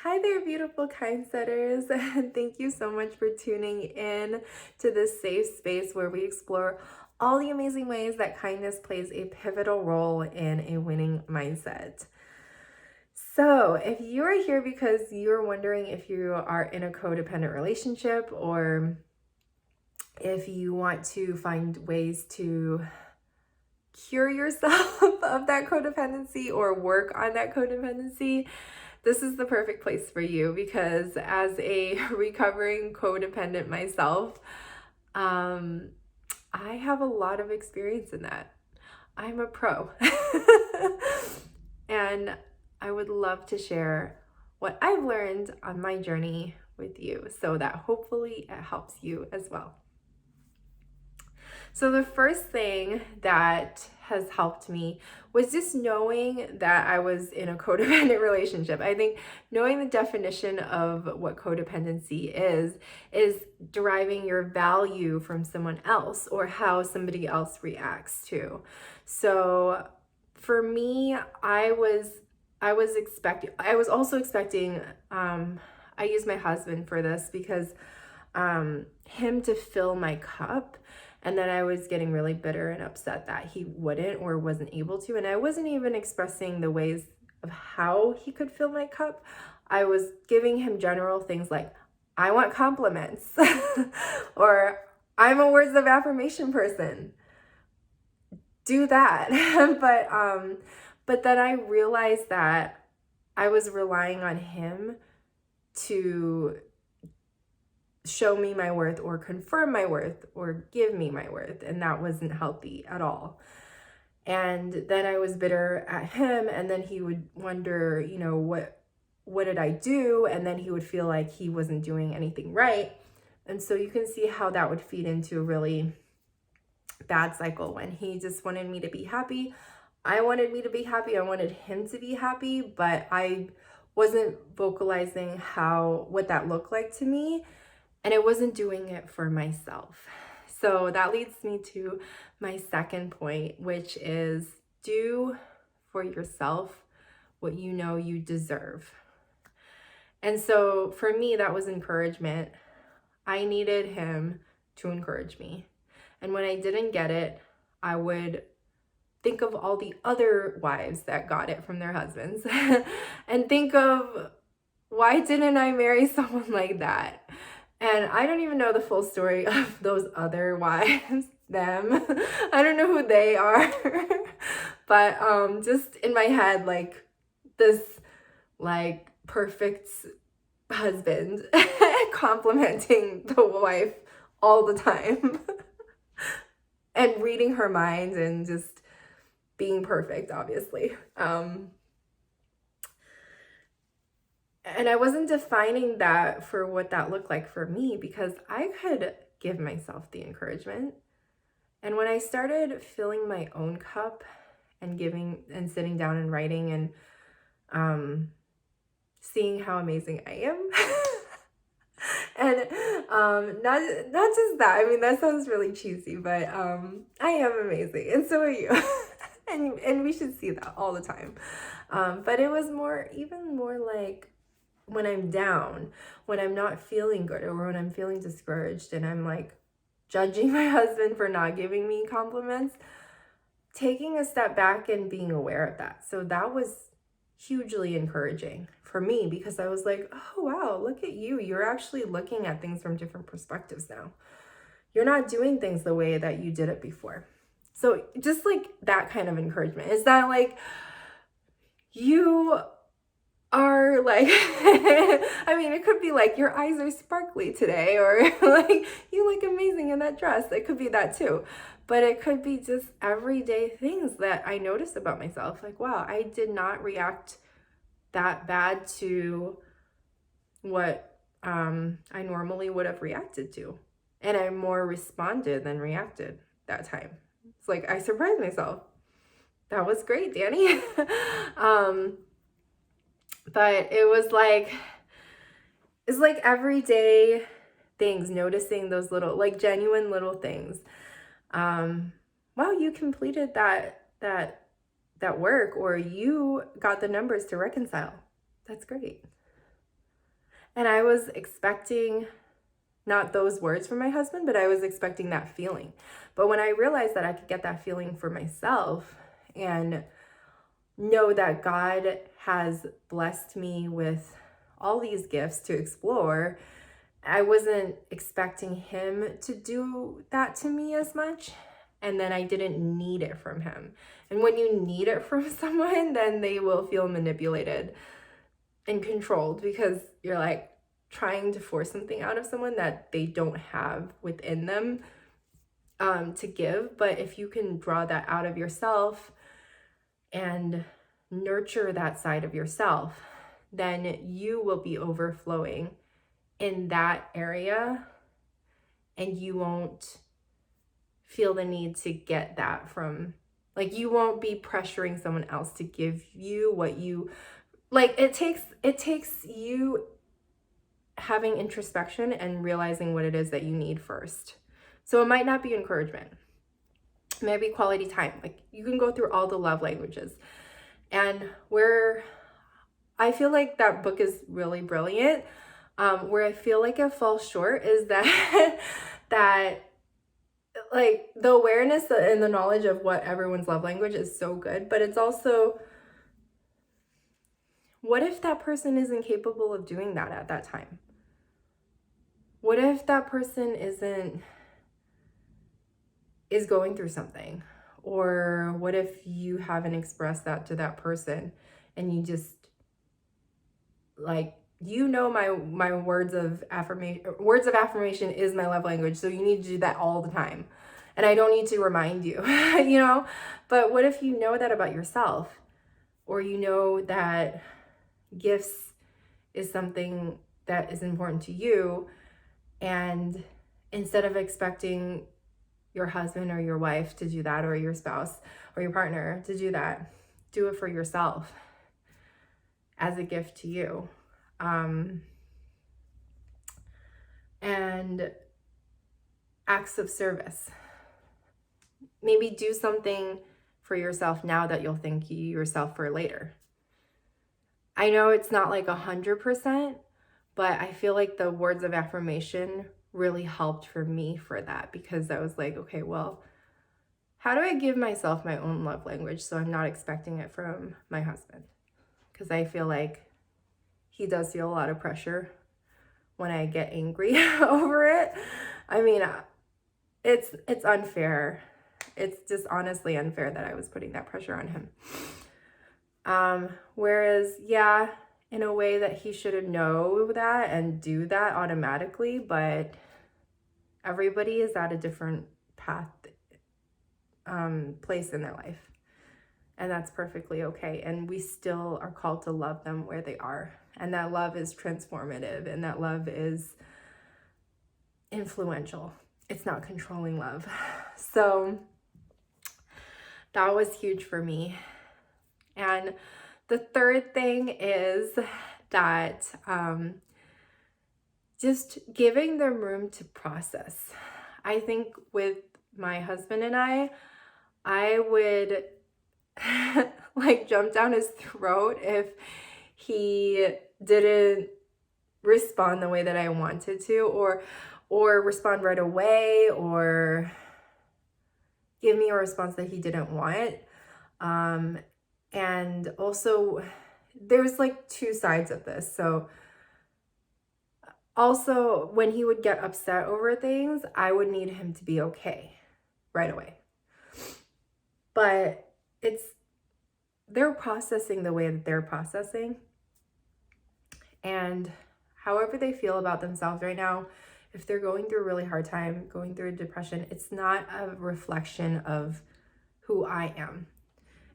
Hi there, beautiful kind setters, and thank you so much for tuning in to this safe space where we explore all the amazing ways that kindness plays a pivotal role in a winning mindset. So, if you are here because you're wondering if you are in a codependent relationship or if you want to find ways to cure yourself of that codependency or work on that codependency, this is the perfect place for you because as a recovering codependent myself, um, I have a lot of experience in that. I'm a pro. And I would love to share what I've learned on my journey with you so that hopefully it helps you as well. So the first thing that has helped me was just knowing that I was in a codependent relationship. I think knowing the definition of what codependency is deriving your value from someone else or how somebody else reacts to. So for me, I was also expecting I use my husband for this because him to fill my cup. And then I was getting really bitter and upset that he wouldn't or wasn't able to. And I wasn't even expressing the ways of how he could fill my cup. I was giving him general things like, I want compliments, or I'm a words of affirmation person. Do that. But then I realized that I was relying on him to show me my worth or confirm my worth or give me my worth, and that wasn't healthy at all. And then I was bitter at him, and then he would wonder, what did I do? And then he would feel like he wasn't doing anything right. And so you can see how that would feed into a really bad cycle when he just wanted me to be happy. I wanted me to be happy. I wanted him to be happy, but I wasn't vocalizing what that looked like to me. And I wasn't doing it for myself. So that leads me to my second point, which is do for yourself what you know you deserve. And so for me, that was encouragement. I needed him to encourage me. And when I didn't get it, I would think of all the other wives that got it from their husbands and think of, why didn't I marry someone like that? And I don't even know the full story of those other wives, them. I don't know who they are. But just in my head, like this perfect husband complimenting the wife all the time and reading her mind and just being perfect, obviously. And I wasn't defining that for what that looked like for me because I could give myself the encouragement. And when I started filling my own cup and giving and sitting down and writing and seeing how amazing I am, and not just that. I mean, that sounds really cheesy, but I am amazing, and so are you. and we should see that all the time. But it was even more like, when I'm down, when I'm not feeling good, or when I'm feeling discouraged and I'm like judging my husband for not giving me compliments, taking a step back and being aware of that. So that was hugely encouraging for me because I was like, oh, wow, look at you. You're actually looking at things from different perspectives now. You're not doing things the way that you did it before. So just like that kind of encouragement is that like you are like, I mean, it could be like your eyes are sparkly today, or like you look amazing in that dress. It could be that too. But it could be just everyday things that I noticed about myself. Like, wow, I did not react that bad to what I normally would have reacted to. And I more responded than reacted that time. It's like I surprised myself. That was great, Danny. But it's like everyday things, noticing those little, like genuine little things. Wow, you completed that work, or you got the numbers to reconcile. That's great. And I was expecting not those words from my husband, but I was expecting that feeling. But when I realized that I could get that feeling for myself and know that God has blessed me with all these gifts to explore, I wasn't expecting him to do that to me as much. And then I didn't need it from him. And when you need it from someone, then they will feel manipulated and controlled because you're like trying to force something out of someone that they don't have within them to give. But if you can draw that out of yourself and nurture that side of yourself, then you will be overflowing in that area and you won't feel the need to get that from, like, you won't be pressuring someone else to give you what you like. It takes you having introspection and realizing what it is that you need first. So it might not be encouragement, it might be quality time. Like, you can go through all the love languages, and where I feel like that book is really brilliant, where I feel like it falls short is that that like the awareness and the knowledge of what everyone's love language is so good, but it's also, what if that person isn't capable of doing that at that time? What if that person is going through something? Or what if you haven't expressed that to that person and you just, like, my words of affirmation is my love language, so you need to do that all the time. And I don't need to remind you, you know? But what if you know that about yourself? Or you know that gifts is something that is important to you, and instead of expecting your husband or your wife to do that, or your spouse or your partner to do that, do it for yourself as a gift to you. And acts of service. Maybe do something for yourself now that you'll thank yourself for later. I know it's not like 100%, but I feel like the words of affirmation really helped for me for that, because I was like, okay, well, how do I give myself my own love language so I'm not expecting it from my husband? Because I feel like he does feel a lot of pressure when I get angry over it. I mean, it's unfair. It's just honestly unfair that I was putting that pressure on him. Whereas, yeah, in a way that he should know that and do that automatically, but everybody is at a different path, place in their life. And that's perfectly okay. And we still are called to love them where they are. And that love is transformative, and that love is influential. It's not controlling love. So that was huge for me. And the third thing is that just giving them room to process. I think with my husband and I would like jump down his throat if he didn't respond the way that I wanted to, or respond right away, or give me a response that he didn't want. And also, there's like two sides of this. So also, when he would get upset over things, I would need him to be okay right away. But they're processing the way that they're processing. And however they feel about themselves right now, if they're going through a really hard time, going through a depression, it's not a reflection of who I am.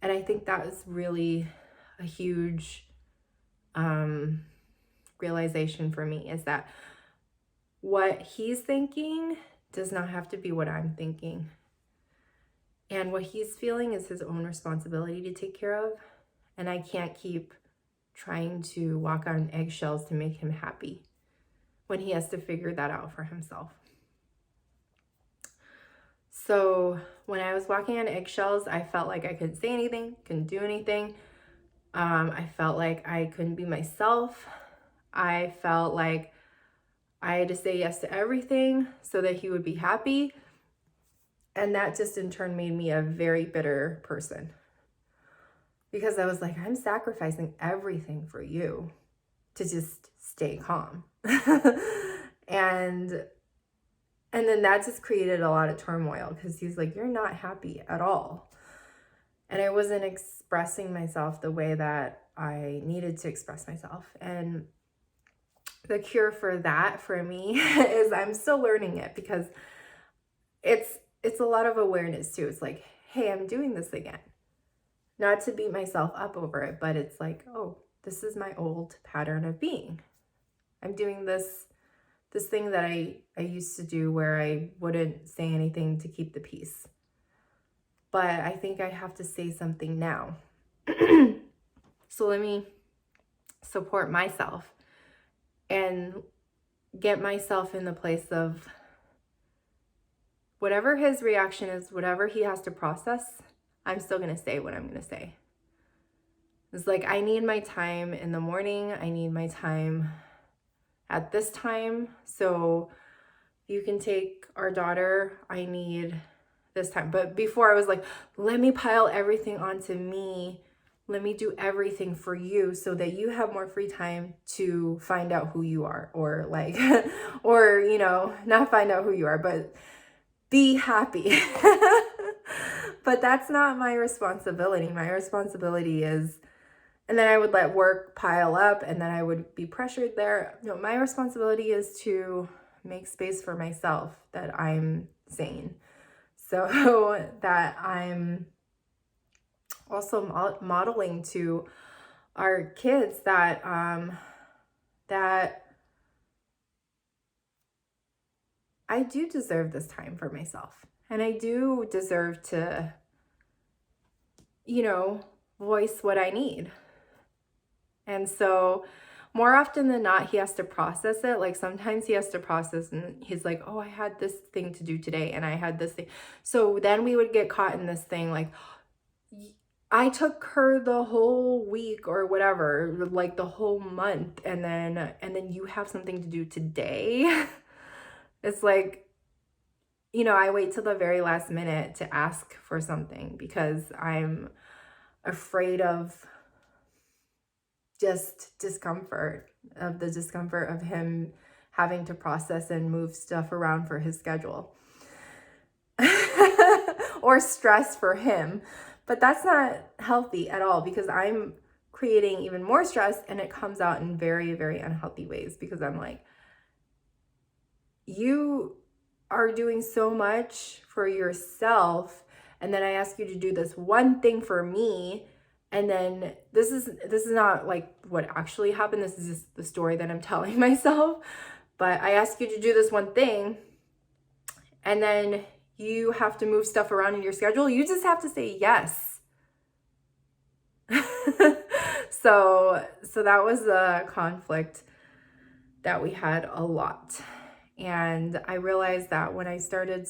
And I think that is really a huge realization for me, is that what he's thinking does not have to be what I'm thinking. And what he's feeling is his own responsibility to take care of. And I can't keep trying to walk on eggshells to make him happy when he has to figure that out for himself. So when I was walking on eggshells, I felt like I couldn't say anything, couldn't do anything. I felt like I couldn't be myself. I felt like I had to say yes to everything so that he would be happy. And that just in turn made me a very bitter person, because I was like, I'm sacrificing everything for you to just stay calm. and then that just created a lot of turmoil, because he's like, you're not happy at all. And I wasn't expressing myself the way that I needed to express myself. And the cure for that for me is I'm still learning it, because it's a lot of awareness too. It's like, hey, I'm doing this again. Not to beat myself up over it, but it's like, oh, this is my old pattern of being. I'm doing this thing that I used to do where I wouldn't say anything to keep the peace. But I think I have to say something now. So let me support myself and get myself in the place of whatever his reaction is, whatever he has to process, I'm still going to say what I'm going to say. It's like, I need my time in the morning. I need my time at this time. So you can take our daughter. I need this time. But before I was like, let me pile everything onto me. Let me do everything for you so that you have more free time to find out who you are, or like, or, not find out who you are, but be happy. But that's not my responsibility. My responsibility is, and then I would let work pile up and then I would be pressured there. No, my responsibility is to make space for myself, that I'm sane. So that I'm also modeling to our kids that that I do deserve this time for myself. And I do deserve to, voice what I need. And so more often than not, he has to process it. Like sometimes he has to process and he's like, oh, I had this thing to do today and I had this thing. So then we would get caught in this thing like, I took her the whole week or whatever, like the whole month, and then you have something to do today. It's like, I wait till the very last minute to ask for something because I'm afraid of just discomfort of him having to process and move stuff around for his schedule. Or stress for him. But that's not healthy at all, because I'm creating even more stress and it comes out in very, very unhealthy ways, because I'm like, you are doing so much for yourself, and then I ask you to do this one thing for me, and then this is not like what actually happened. This is just the story that I'm telling myself. But I ask you to do this one thing, and then you have to move stuff around in your schedule. You just have to say yes. So that was a conflict that we had a lot. And I realized that when I started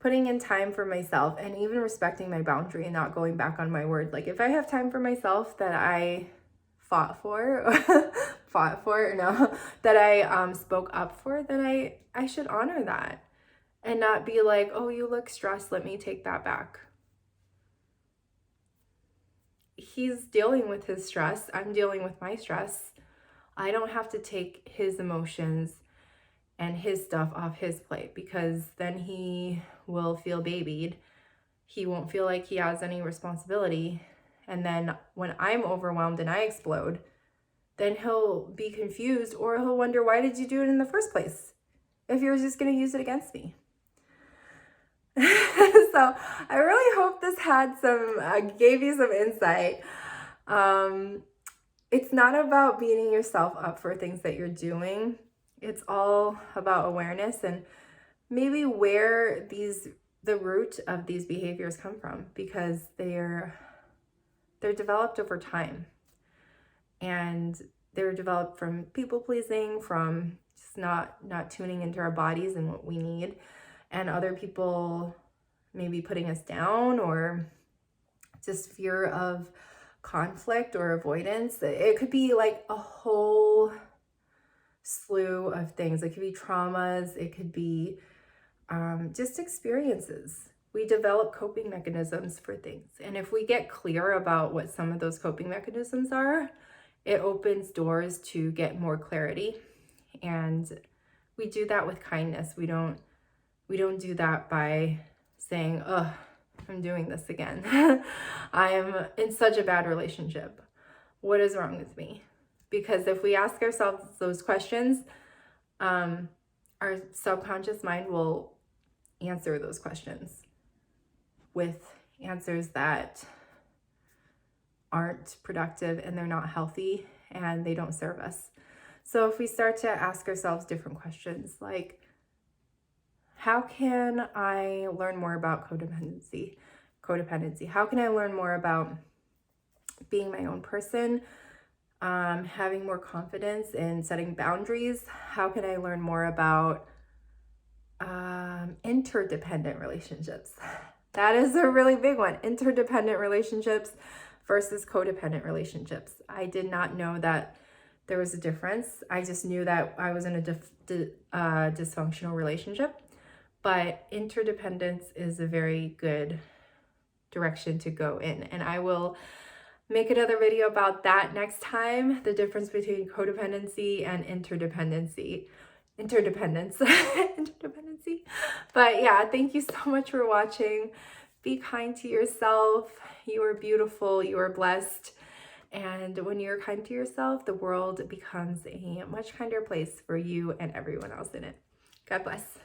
putting in time for myself and even respecting my boundary and not going back on my word, like if I have time for myself that I fought for, that I spoke up for, then I should honor that and not be like, oh, you look stressed, let me take that back. He's dealing with his stress. I'm dealing with my stress. I don't have to take his emotions and his stuff off his plate, because then he will feel babied. He won't feel like he has any responsibility. And then when I'm overwhelmed and I explode, then he'll be confused, or he'll wonder, why did you do it in the first place if you're just going to use it against me? So I really hope this had gave you some insight. It's not about beating yourself up for things that you're doing. It's all about awareness and maybe where the root of these behaviors come from, because they're developed over time, and they're developed from people pleasing, from just not tuning into our bodies and what we need, and other people maybe putting us down, or just fear of conflict or avoidance. It could be like a whole slew of things. It could be traumas. It could be just experiences. We develop coping mechanisms for things. And if we get clear about what some of those coping mechanisms are, it opens doors to get more clarity. And we do that with kindness. We don't do that by saying, "Oh, I'm doing this again. I am in such a bad relationship. What is wrong with me?" Because if we ask ourselves those questions, our subconscious mind will answer those questions with answers that aren't productive and they're not healthy and they don't serve us. So if we start to ask ourselves different questions like, how can I learn more about codependency? How can I learn more about being my own person, having more confidence in setting boundaries? How can I learn more about interdependent relationships? That is a really big one. Interdependent relationships versus codependent relationships. I did not know that there was a difference. I just knew that I was in a dysfunctional relationship. But interdependence is a very good direction to go in. And I will make another video about that next time, the difference between codependency and interdependence. Interdependency. But yeah, thank you so much for watching. Be kind to yourself. You are beautiful. You are blessed. And when you're kind to yourself, the world becomes a much kinder place for you and everyone else in it. God bless.